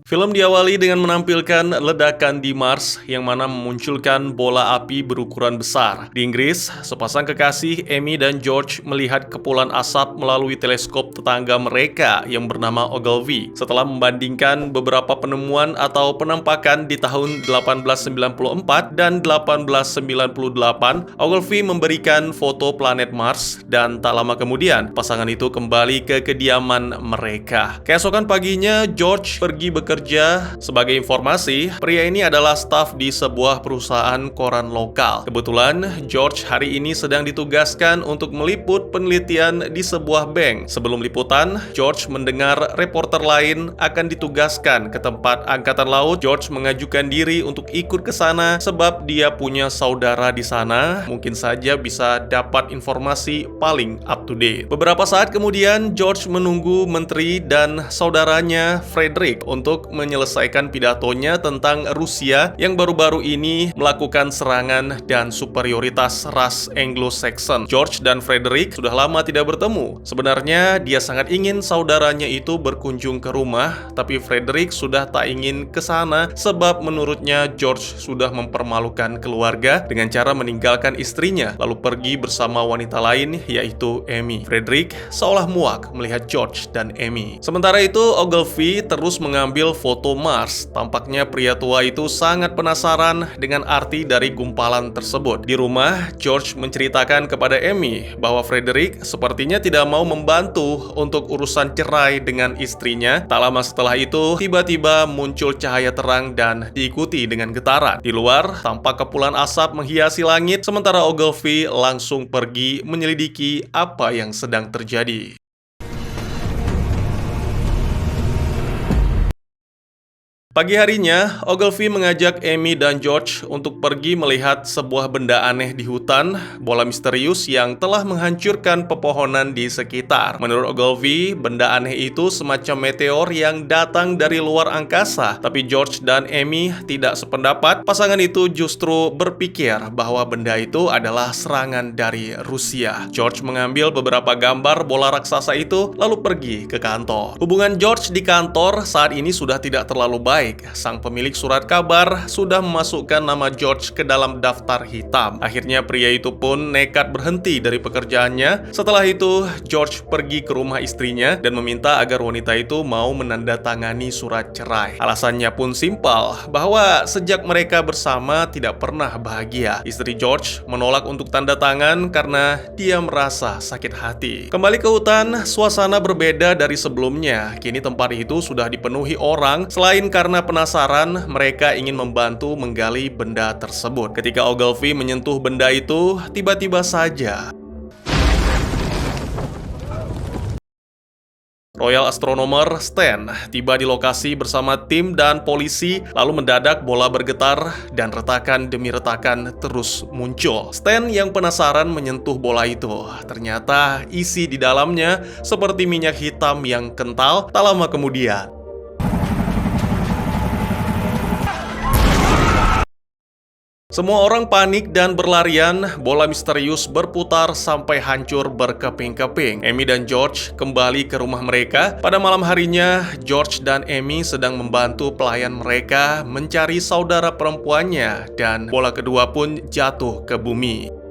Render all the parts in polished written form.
Film diawali dengan menampilkan ledakan di Mars yang mana memunculkan bola api berukuran besar. Di Inggris, sepasang kekasih Amy dan George melihat kepulan asap melalui teleskop tetangga mereka yang bernama Ogilvy. Setelah membandingkan beberapa penemuan atau penampakan di tahun 1894 dan 1898, Ogilvy memberikan foto planet Mars dan tak lama kemudian pasangan itu kembali ke kediaman mereka. Keesokan paginya, George pergi bekerja. Sebagai informasi, pria ini adalah staf di sebuah perusahaan koran lokal. Kebetulan, George hari ini sedang ditugaskan untuk meliput penelitian di sebuah bank. Sebelum liputan, George mendengar reporter lain akan ditugaskan ke tempat angkatan laut. George mengajukan diri untuk ikut ke sana sebab dia punya saudara di sana. Mungkin saja bisa dapat informasi paling up to date. Beberapa saat kemudian, George menunggu menteri dan saudaranya Frederick untuk menyelesaikan pidatonya tentang Rusia yang baru-baru ini melakukan serangan dan superioritas ras Anglo-Saxon. George dan Frederick sudah lama tidak bertemu. Sebenarnya dia sangat ingin saudaranya itu berkunjung ke rumah, tapi Frederick sudah tak ingin ke sana sebab menurutnya George sudah mempermalukan keluarga dengan cara meninggalkan istrinya lalu pergi bersama wanita lain yaitu Amy. Frederick seolah muak melihat George dan Amy. Sementara itu Ogilvy terus mengambil foto Mars. Tampaknya pria tua itu sangat penasaran dengan arti dari gumpalan tersebut. Di rumah, George menceritakan kepada Amy bahwa Frederick sepertinya tidak mau membantu untuk urusan cerai dengan istrinya. Tak lama setelah itu, tiba-tiba muncul cahaya terang dan diikuti dengan getaran. Di luar, tampak kepulan asap menghiasi langit, sementara Ogilvy langsung pergi menyelidiki apa yang sedang terjadi. Pagi harinya, Ogilvy mengajak Amy dan George untuk pergi melihat sebuah benda aneh di hutan, bola misterius yang telah menghancurkan pepohonan di sekitar. Menurut Ogilvy, benda aneh itu semacam meteor yang datang dari luar angkasa. Tapi George dan Amy tidak sependapat. Pasangan itu justru berpikir bahwa benda itu adalah serangan dari Rusia. George mengambil beberapa gambar bola raksasa itu, lalu pergi ke kantor. Hubungan George di kantor saat ini sudah tidak terlalu baik. Sang pemilik surat kabar sudah memasukkan nama George ke dalam daftar hitam. Akhirnya pria itu pun nekat berhenti dari pekerjaannya. Setelah itu, George pergi ke rumah istrinya dan meminta agar wanita itu mau menandatangani surat cerai. Alasannya pun simpel, bahwa sejak mereka bersama tidak pernah bahagia. Istri George menolak untuk tanda tangan karena dia merasa sakit hati. Kembali ke hutan, suasana berbeda dari sebelumnya. Kini tempat itu sudah dipenuhi orang. Selain karena penasaran, mereka ingin membantu menggali benda tersebut. Ketika Ogilvy menyentuh benda itu, tiba-tiba saja Royal Astronomer Stan tiba di lokasi bersama tim dan polisi, lalu mendadak bola bergetar dan retakan demi retakan terus muncul. Stan yang penasaran menyentuh bola itu. Ternyata isi di dalamnya seperti minyak hitam yang kental. Tak lama kemudian, semua orang panik dan berlarian. Bola misterius berputar sampai hancur berkeping-keping. Amy dan George kembali ke rumah mereka. Pada malam harinya, George dan Amy sedang membantu pelayan mereka mencari saudara perempuannya, dan bola kedua pun jatuh ke bumi.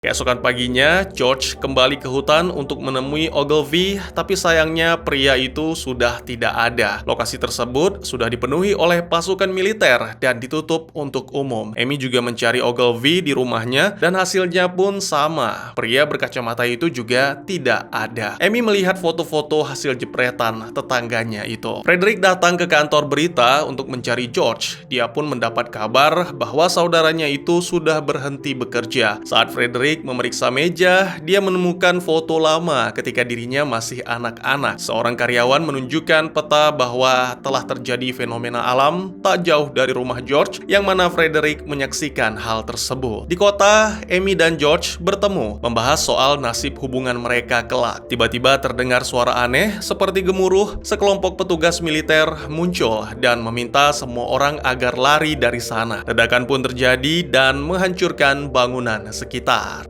Keesokan paginya, George kembali ke hutan untuk menemui Ogilvy, tapi sayangnya pria itu sudah tidak ada. Lokasi tersebut sudah dipenuhi oleh pasukan militer dan ditutup untuk umum. Amy juga mencari Ogilvy di rumahnya dan hasilnya pun sama. Pria berkacamata itu juga tidak ada. Amy melihat foto-foto hasil jepretan tetangganya itu. Frederick datang ke kantor berita untuk mencari George. Dia pun mendapat kabar bahwa saudaranya itu sudah berhenti bekerja. Saat Frederick memeriksa meja, dia menemukan foto lama ketika dirinya masih anak-anak. Seorang karyawan menunjukkan peta bahwa telah terjadi fenomena alam tak jauh dari rumah George, yang mana Frederick menyaksikan hal tersebut. Di kota, Amy dan George bertemu, membahas soal nasib hubungan mereka kelak. Tiba-tiba terdengar suara aneh seperti gemuruh. Sekelompok petugas militer muncul dan meminta semua orang agar lari dari sana. Ledakan pun terjadi dan menghancurkan bangunan sekitar.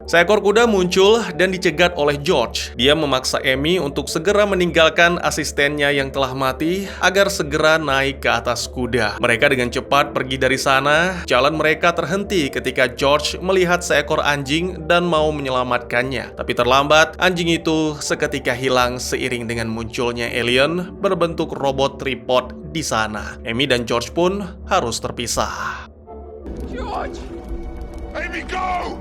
Seekor kuda muncul dan dicegat oleh George. Dia memaksa Amy untuk segera meninggalkan asistennya yang telah mati agar segera naik ke atas kuda. Mereka dengan cepat pergi dari sana. Jalan mereka terhenti ketika George melihat seekor anjing dan mau menyelamatkannya. Tapi terlambat, anjing itu seketika hilang seiring dengan munculnya alien berbentuk robot tripod di sana. Amy dan George pun harus terpisah. George! Amy, go!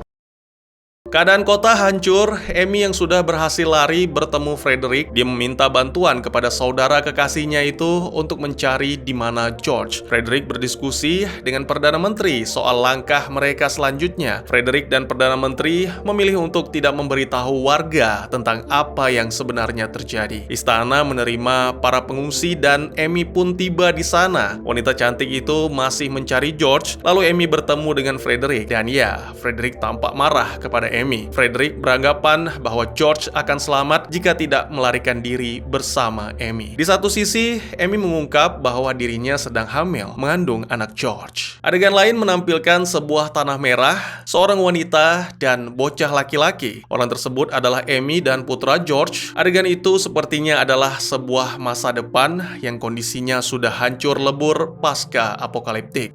Keadaan kota hancur. Amy yang sudah berhasil lari bertemu Frederick. Dia meminta bantuan kepada saudara kekasihnya itu untuk mencari di mana George. Frederick berdiskusi dengan Perdana Menteri soal langkah mereka selanjutnya. Frederick dan Perdana Menteri memilih untuk tidak memberitahu warga tentang apa yang sebenarnya terjadi. Istana menerima para pengungsi dan Amy pun tiba di sana. Wanita cantik itu masih mencari George. Lalu Amy bertemu dengan Frederick. Dan ya, Frederick tampak marah kepada Amy. Frederick beranggapan bahwa George akan selamat jika tidak melarikan diri bersama Amy. Di satu sisi, Amy mengungkap bahwa dirinya sedang hamil, mengandung anak George. Adegan lain menampilkan sebuah tanah merah, seorang wanita, dan bocah laki-laki. Orang tersebut adalah Amy dan putra George. Adegan itu sepertinya adalah sebuah masa depan yang kondisinya sudah hancur lebur pasca apokaliptik.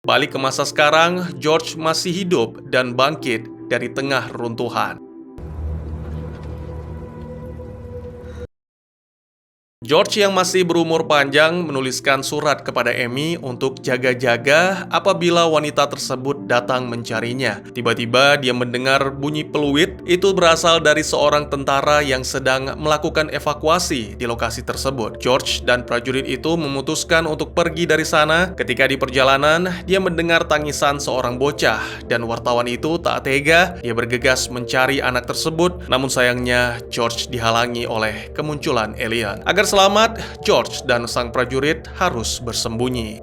Balik ke masa sekarang, George masih hidup dan bangkit dari tengah runtuhan. George yang masih berumur panjang menuliskan surat kepada Amy untuk jaga-jaga apabila wanita tersebut datang mencarinya. Tiba-tiba dia mendengar bunyi peluit. Itu berasal dari seorang tentara yang sedang melakukan evakuasi di lokasi tersebut. George dan prajurit itu memutuskan untuk pergi dari sana. Ketika di perjalanan, dia mendengar tangisan seorang bocah dan wartawan itu tak tega. Dia bergegas mencari anak tersebut. Namun sayangnya George dihalangi oleh kemunculan alien. Agar selamat, George dan sang prajurit harus bersembunyi.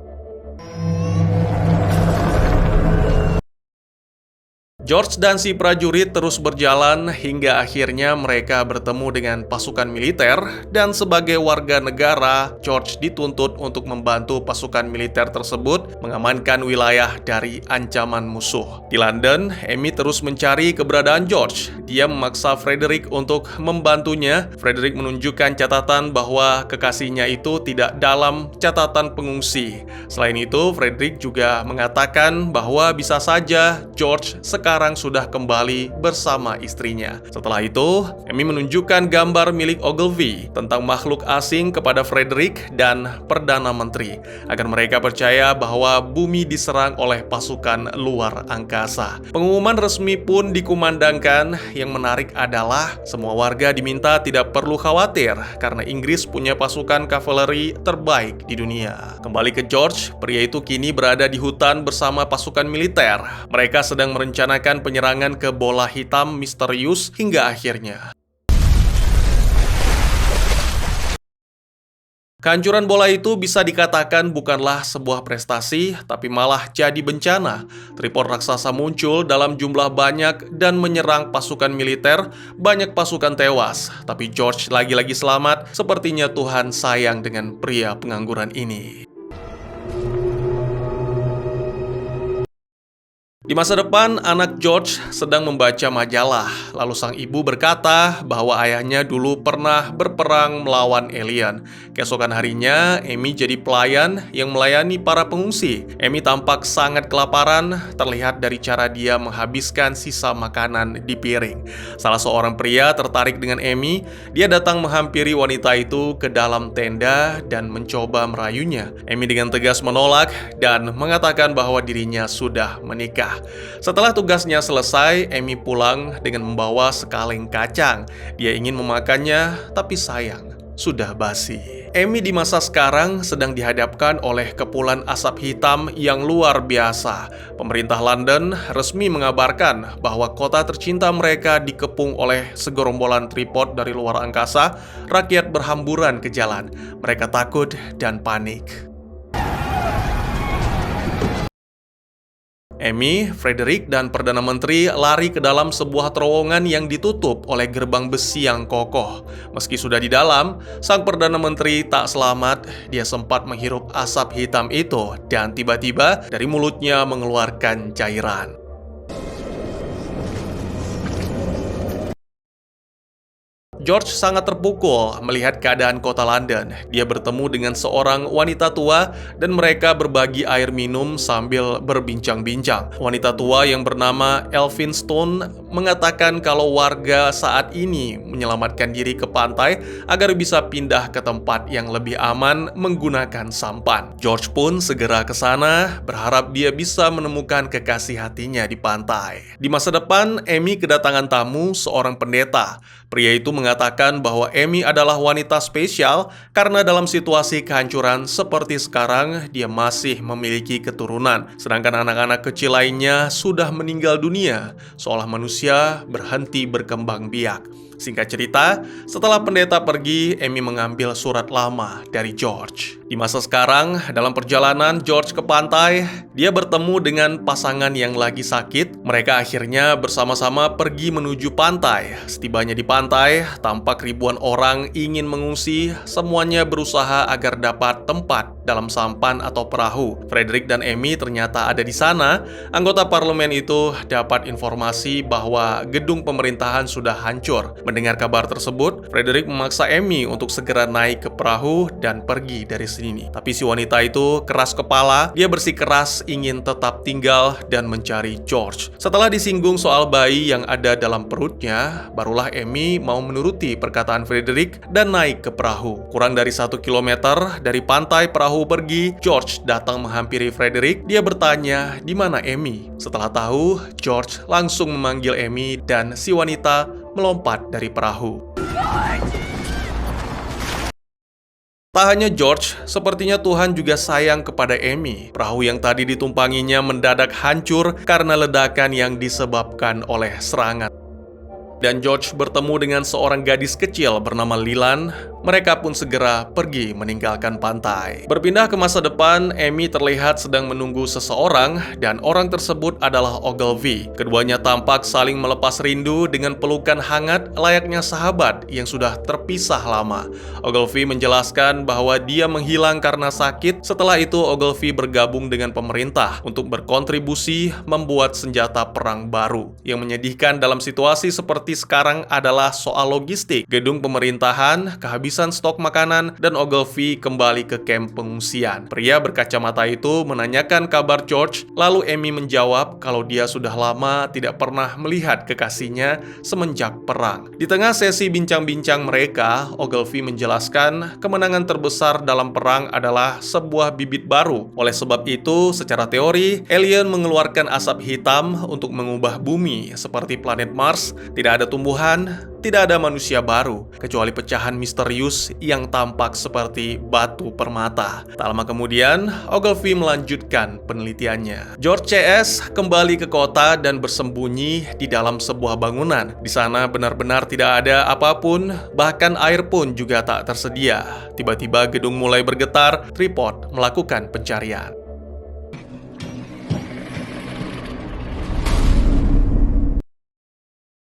George dan si prajurit terus berjalan hingga akhirnya mereka bertemu dengan pasukan militer, dan sebagai warga negara, George dituntut untuk membantu pasukan militer tersebut mengamankan wilayah dari ancaman musuh. Di London, Amy terus mencari keberadaan George. Dia memaksa Frederick untuk membantunya. Frederick menunjukkan catatan bahwa kekasihnya itu tidak dalam catatan pengungsi. Selain itu, Frederick juga mengatakan bahwa bisa saja George sekarang sudah kembali bersama istrinya. Setelah itu, Amy menunjukkan gambar milik Ogilvy tentang makhluk asing kepada Frederick dan Perdana Menteri agar mereka percaya bahwa bumi diserang oleh pasukan luar angkasa. Pengumuman resmi pun dikumandangkan. Yang menarik adalah semua warga diminta tidak perlu khawatir karena Inggris punya pasukan kavaleri terbaik di dunia. Kembali ke George, pria itu kini berada di hutan bersama pasukan militer. Mereka sedang merencanakan penyerangan ke bola hitam misterius hingga akhirnya. Kehancuran bola itu bisa dikatakan bukanlah sebuah prestasi, tapi malah jadi bencana. Tripod raksasa muncul dalam jumlah banyak dan menyerang pasukan militer. Banyak pasukan tewas, tapi George lagi-lagi selamat. Sepertinya Tuhan sayang dengan pria pengangguran ini. Di masa depan, anak George sedang membaca majalah. Lalu sang ibu berkata bahwa ayahnya dulu pernah berperang melawan alien. Keesokan harinya, Amy jadi pelayan yang melayani para pengungsi. Amy tampak sangat kelaparan, terlihat dari cara dia menghabiskan sisa makanan di piring. Salah seorang pria tertarik dengan Amy. Dia datang menghampiri wanita itu ke dalam tenda dan mencoba merayunya. Amy dengan tegas menolak dan mengatakan bahwa dirinya sudah menikah. Setelah tugasnya selesai, Amy pulang dengan membawa sekaleng kacang. Dia ingin memakannya, tapi sayang, sudah basi. Amy di masa sekarang sedang dihadapkan oleh kepulan asap hitam yang luar biasa. Pemerintah London resmi mengabarkan bahwa kota tercinta mereka dikepung oleh segerombolan tripod dari luar angkasa. Rakyat berhamburan ke jalan. Mereka takut dan panik. Amy, Frederick, dan Perdana Menteri lari ke dalam sebuah terowongan yang ditutup oleh gerbang besi yang kokoh. Meski sudah di dalam, sang Perdana Menteri tak selamat. Dia sempat menghirup asap hitam itu dan tiba-tiba dari mulutnya mengeluarkan cairan. George sangat terpukul melihat keadaan kota London. Dia bertemu dengan seorang wanita tua dan mereka berbagi air minum sambil berbincang-bincang. Wanita tua yang bernama Elphinstone mengatakan kalau warga saat ini menyelamatkan diri ke pantai agar bisa pindah ke tempat yang lebih aman menggunakan sampan. George pun segera ke sana, berharap dia bisa menemukan kekasih hatinya di pantai. Di masa depan, Amy kedatangan tamu, seorang pendeta. Pria itu mengatakan bahwa Amy adalah wanita spesial karena dalam situasi kehancuran seperti sekarang, dia masih memiliki keturunan. Sedangkan anak-anak kecil lainnya sudah meninggal dunia, seolah manusia berhenti berkembang biak. Singkat cerita, setelah pendeta pergi, Amy mengambil surat lama dari George. Di masa sekarang, dalam perjalanan George ke pantai, dia bertemu dengan pasangan yang lagi sakit. Mereka akhirnya bersama-sama pergi menuju pantai. Setibanya di pantai, tampak ribuan orang ingin mengungsi. Semuanya berusaha agar dapat tempat dalam sampan atau perahu. Frederick dan Amy ternyata ada di sana. Anggota parlemen itu dapat informasi bahwa gedung pemerintahan sudah hancur. Mendengar kabar tersebut, Frederick memaksa Amy untuk segera naik ke perahu dan pergi dari sini. Tapi si wanita itu keras kepala, dia bersikeras ingin tetap tinggal dan mencari George. Setelah disinggung soal bayi yang ada dalam perutnya, barulah Amy mau menuruti perkataan Frederick dan naik ke perahu. Kurang dari 1 kilometer dari pantai perahu pergi, George datang menghampiri Frederick. Dia bertanya, di mana Amy? Setelah tahu, George langsung memanggil Amy dan si wanita melompat dari perahu. Tak hanya George, sepertinya Tuhan juga sayang kepada Amy. Perahu yang tadi ditumpanginya mendadak hancur karena ledakan yang disebabkan oleh serangan. Dan George bertemu dengan seorang gadis kecil bernama Lilan. Mereka pun segera pergi meninggalkan pantai. Berpindah ke masa depan, Amy terlihat sedang menunggu seseorang dan orang tersebut adalah Ogilvy. Keduanya tampak saling melepas rindu dengan pelukan hangat layaknya sahabat yang sudah terpisah lama. Ogilvy menjelaskan bahwa dia menghilang karena sakit. Setelah itu Ogilvy bergabung dengan pemerintah untuk berkontribusi membuat senjata perang baru. Yang menyedihkan dalam situasi seperti sekarang adalah soal logistik. Gedung pemerintahan, kehabisan stok makanan, dan Ogilvy kembali ke kamp pengungsian. Pria berkacamata itu menanyakan kabar George, lalu Amy menjawab kalau dia sudah lama tidak pernah melihat kekasihnya semenjak perang. Di tengah sesi bincang-bincang mereka, Ogilvy menjelaskan kemenangan terbesar dalam perang adalah sebuah bibit baru. Oleh sebab itu, secara teori, alien mengeluarkan asap hitam untuk mengubah bumi seperti planet Mars. Tidak ada tumbuhan, tidak ada manusia baru, kecuali pecahan misterius yang tampak seperti batu permata. Tak lama kemudian, Ogilvy melanjutkan penelitiannya. George CS kembali ke kota dan bersembunyi di dalam sebuah bangunan. Di sana benar-benar tidak ada apapun, bahkan air pun juga tak tersedia. Tiba-tiba gedung mulai bergetar, Tripod melakukan pencarian.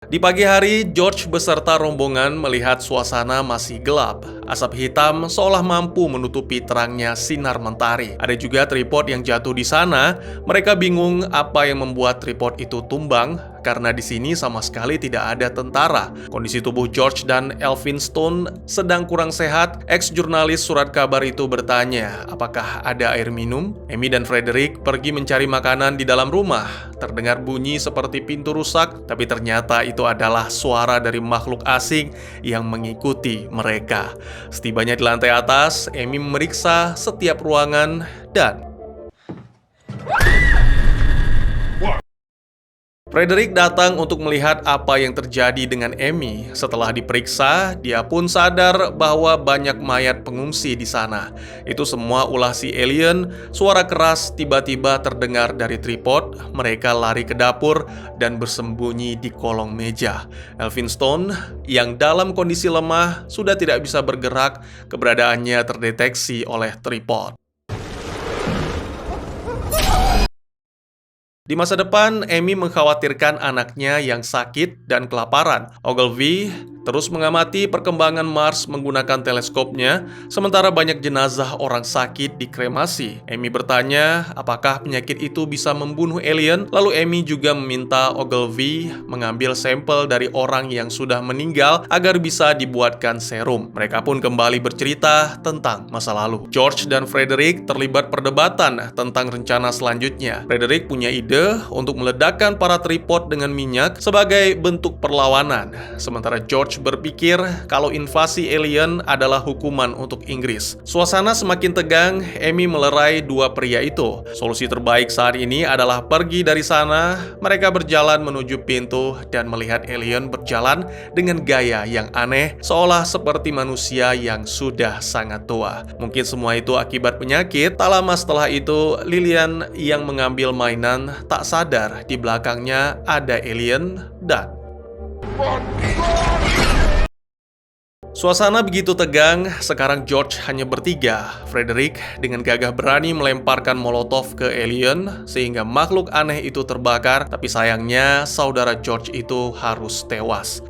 Di pagi hari, George beserta rombongan melihat suasana masih gelap. Asap hitam seolah mampu menutupi terangnya sinar mentari. Ada juga tripod yang jatuh di sana. Mereka bingung apa yang membuat tripod itu tumbang, karena di sini sama sekali tidak ada tentara. Kondisi tubuh George dan Elphinstone sedang kurang sehat. Ex-jurnalis surat kabar itu bertanya, apakah ada air minum? Amy dan Frederick pergi mencari makanan di dalam rumah. Terdengar bunyi seperti pintu rusak, tapi ternyata itu adalah suara dari makhluk asing yang mengikuti mereka. Setibanya di lantai atas, Amy memeriksa setiap ruangan dan Frederick datang untuk melihat apa yang terjadi dengan Amy. Setelah diperiksa, dia pun sadar bahwa banyak mayat pengungsi di sana. Itu semua ulah si alien. Suara keras tiba-tiba terdengar dari tripod. Mereka lari ke dapur dan bersembunyi di kolong meja. Elphinstone, yang dalam kondisi lemah, sudah tidak bisa bergerak. Keberadaannya terdeteksi oleh tripod. Di masa depan, Amy mengkhawatirkan anaknya yang sakit dan kelaparan. Ogilvy terus mengamati perkembangan Mars menggunakan teleskopnya, sementara banyak jenazah orang sakit dikremasi. Amy bertanya apakah penyakit itu bisa membunuh alien, lalu Amy juga meminta Ogilvy mengambil sampel dari orang yang sudah meninggal agar bisa dibuatkan serum. Mereka pun kembali bercerita tentang masa lalu. George dan Frederick terlibat perdebatan tentang rencana selanjutnya. Frederick punya ide untuk meledakkan para tripod dengan minyak sebagai bentuk perlawanan, sementara George berpikir kalau invasi alien adalah hukuman untuk Inggris. Suasana semakin tegang, Amy melerai dua pria itu. Solusi terbaik saat ini adalah pergi dari sana. Mereka berjalan menuju pintu dan melihat alien berjalan dengan gaya yang aneh, seolah seperti manusia yang sudah sangat tua. Mungkin semua itu akibat penyakit. Tak lama setelah itu, Lillian yang mengambil mainan tak sadar di belakangnya ada alien dan suasana begitu tegang. Sekarang George hanya bertiga. Frederick dengan gagah berani melemparkan molotov ke alien sehingga makhluk aneh itu terbakar, tapi sayangnya saudara George itu harus tewas.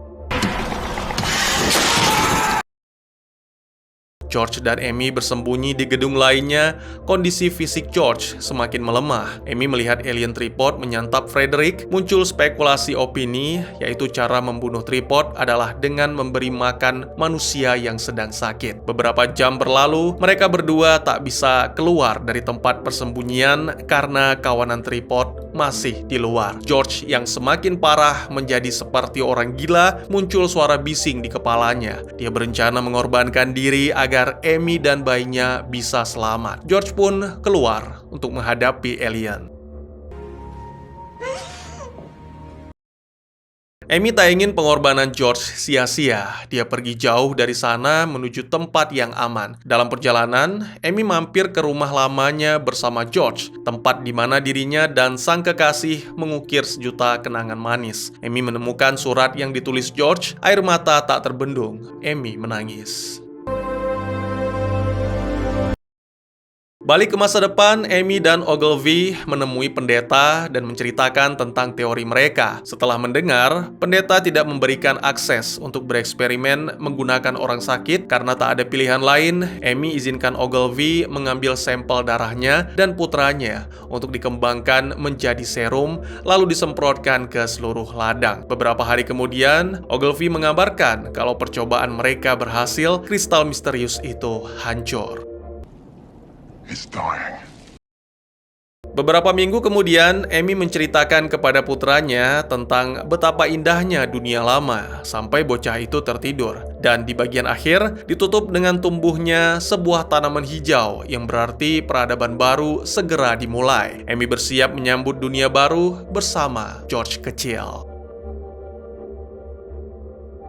George dan Amy bersembunyi di gedung lainnya. Kondisi fisik George semakin melemah. Amy melihat alien tripod menyantap Frederick. Muncul spekulasi opini, yaitu cara membunuh tripod adalah dengan memberi makan manusia yang sedang sakit. Beberapa jam berlalu, mereka berdua tak bisa keluar dari tempat persembunyian karena kawanan tripod masih di luar. George yang semakin parah menjadi seperti orang gila. Muncul suara bising di kepalanya. Dia berencana mengorbankan diri agar Amy dan bayinya bisa selamat. George pun keluar untuk menghadapi alien. Amy tak ingin pengorbanan George sia-sia. Dia pergi jauh dari sana menuju tempat yang aman. Dalam perjalanan, Amy mampir ke rumah lamanya bersama George, tempat di mana dirinya dan sang kekasih mengukir sejuta kenangan manis. Amy menemukan surat yang ditulis George. Air mata tak terbendung. Amy menangis. Balik ke masa depan, Amy dan Ogilvy menemui pendeta dan menceritakan tentang teori mereka. Setelah mendengar, pendeta tidak memberikan akses untuk bereksperimen menggunakan orang sakit karena tak ada pilihan lain. Amy izinkan Ogilvy mengambil sampel darahnya dan putranya untuk dikembangkan menjadi serum, lalu disemprotkan ke seluruh ladang. Beberapa hari kemudian, Ogilvy mengabarkan kalau percobaan mereka berhasil, kristal misterius itu hancur. It's dying. Beberapa minggu kemudian, Amy menceritakan kepada putranya tentang betapa indahnya dunia lama sampai bocah itu tertidur. Dan di bagian akhir, ditutup dengan tumbuhnya sebuah tanaman hijau yang berarti peradaban baru segera dimulai. Amy bersiap menyambut dunia baru bersama George kecil.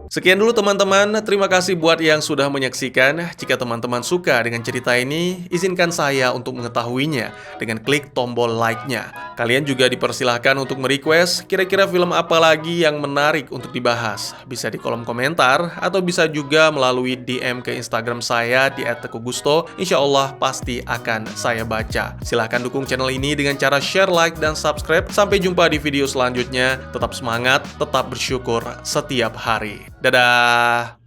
Sekian dulu teman-teman, terima kasih buat yang sudah menyaksikan. Jika teman-teman suka dengan cerita ini, izinkan saya untuk mengetahuinya dengan klik tombol like-nya. Kalian juga dipersilahkan untuk merequest kira-kira film apa lagi yang menarik untuk dibahas. Bisa di kolom komentar, atau bisa juga melalui DM ke Instagram saya di @teguhgusto. Insya Allah pasti akan saya baca. Silahkan dukung channel ini dengan cara share, like, dan subscribe. Sampai jumpa di video selanjutnya. Tetap semangat, tetap bersyukur setiap hari. Dadah!